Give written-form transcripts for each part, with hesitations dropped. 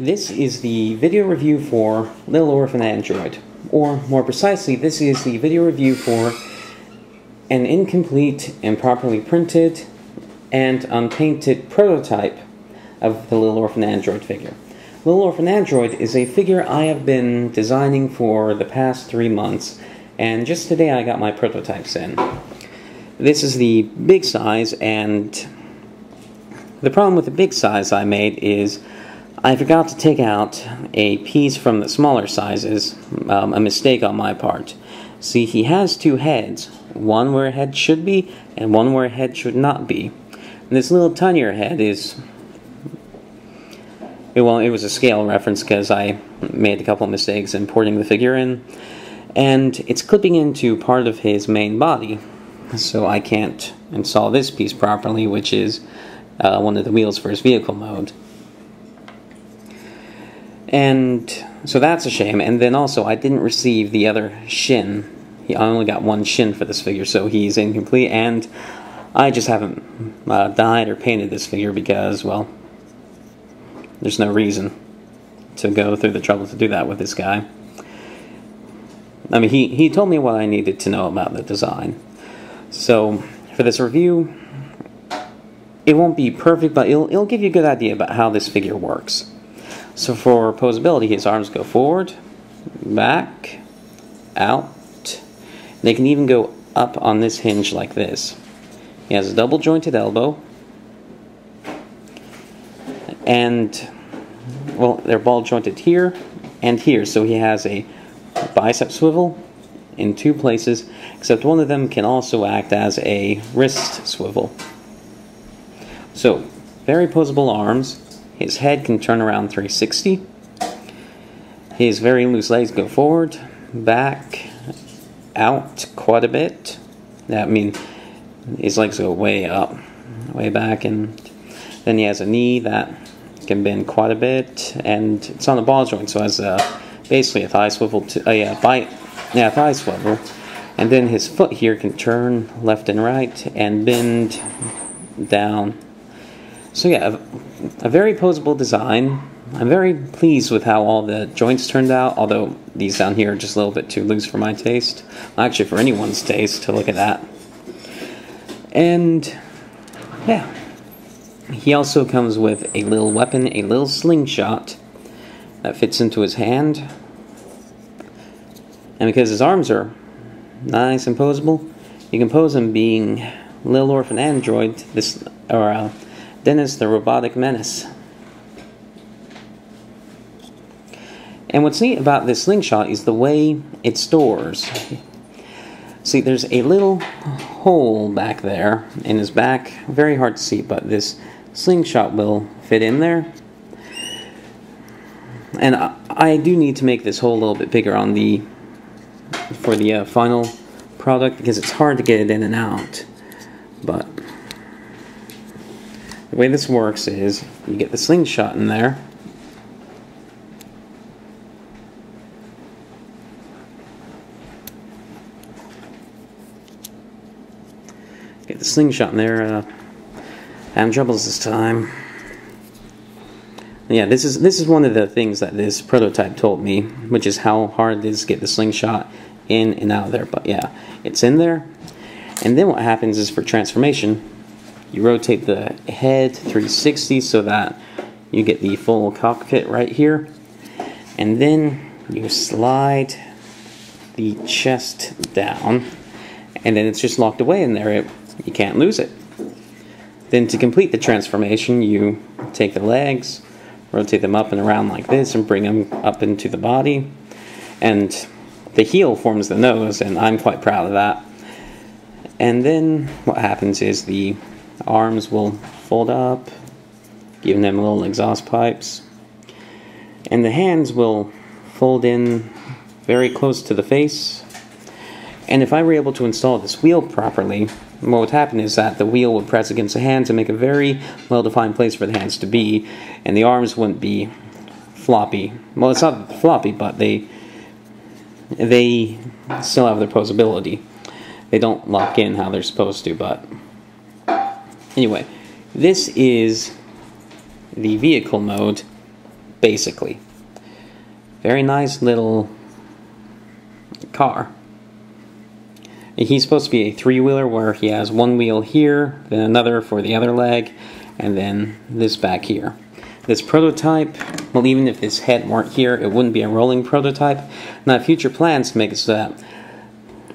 This is the video review for Little Orphan Android, or more precisely, this is the video review for an incomplete, improperly printed, and unpainted prototype of the Little Orphan Android figure. Little Orphan Android is a figure I have been designing for the past 3 months, and just today I got my prototypes in. This is the big size, and the problem with the big size I made is I forgot to take out a piece from the smaller sizes, a mistake on my part. See, he has 2 heads, one where a head should be, and one where a head should not be. And this little tinier head is, well, it was a scale reference because I made a couple mistakes importing the figure in, and it's clipping into part of his main body, so I can't install this piece properly, which is one of the wheels for his vehicle mode. And so that's a shame. And then also I didn't receive the other shin. I only got 1 shin for this figure, so he's incomplete. And I just haven't dyed or painted this figure because, well, there's no reason to go through the trouble to do that with this guy. I mean, he told me what I needed to know about the design. So for this review, it won't be perfect, but it'll give you a good idea about how this figure works. So for posability, his arms go forward, back, out. They can even go up on this hinge like this. He has a double jointed elbow, and, well, they're ball jointed here and here, so he has a bicep swivel in 2 places, except one of them can also act as a wrist swivel. So, very posable arms. His head can turn around 360. His very loose legs go forward, back, out quite a bit. I mean, his legs go way up, way back, and then he has a knee that can bend quite a bit, and it's on a ball joint, so it has basically a thigh swivel, thigh swivel, and then his foot here can turn left and right and bend down. So yeah, a very posable design. I'm very pleased with how all the joints turned out, although these down here are just a little bit too loose for my taste. Well, actually, for anyone's taste to look at that. And yeah, he also comes with a little weapon, a little slingshot that fits into his hand. And because his arms are nice and posable, you can pose him being Little Orphan Android, Dennis the Robotic Menace. And what's neat about this slingshot is the way it stores. See, there's a little hole back there in his back, very hard to see, but this slingshot will fit in there. And I do need to make this hole a little bit bigger on for the final product, because it's hard to get it in and out. But the way this works is you get the slingshot in there, having troubles this time. Yeah, this is one of the things that this prototype told me, which is how hard it is to get the slingshot in and out of there. But yeah, it's in there. And then what happens is, for transformation, you rotate the head 360 so that you get the full cockpit right here. And then you slide the chest down, and then it's just locked away in there. You can't lose it. Then to complete the transformation, you take the legs, rotate them up and around like this, and bring them up into the body. And the heel forms the nose, and I'm quite proud of that. And then what happens is the arms will fold up, giving them little exhaust pipes. And the hands will fold in very close to the face. And if I were able to install this wheel properly, what would happen is that the wheel would press against the hands and make a very well-defined place for the hands to be, and the arms wouldn't be floppy. Well, it's not floppy, but they still have their posability. They don't lock in how they're supposed to, but anyway, this is the vehicle mode basically. Very nice little car. He's supposed to be a three-wheeler where he has one wheel here, then another for the other leg, and then this back here. This prototype, well, even if this head weren't here, it wouldn't be a rolling prototype. Now, future plans to make it so that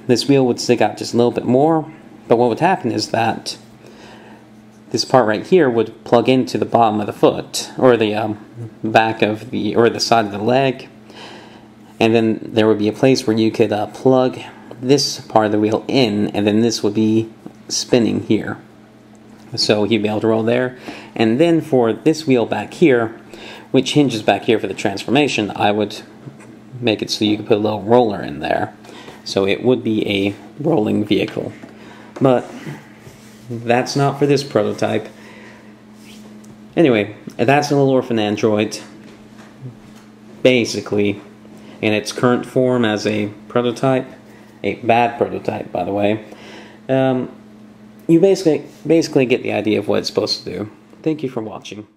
this wheel would stick out just a little bit more, but what would happen is that this part right here would plug into the bottom of the foot, or the back of the, or the side of the leg, and then there would be a place where you could plug this part of the wheel in, and then this would be spinning here. So he'd be able to roll there. And then for this wheel back here, which hinges back here for the transformation, I would make it so you could put a little roller in there. So it would be a rolling vehicle. But that's not for this prototype. Anyway, that's a Little Orphan Android. Basically, in its current form as a prototype. A bad prototype, by the way. You basically get the idea of what it's supposed to do. Thank you for watching.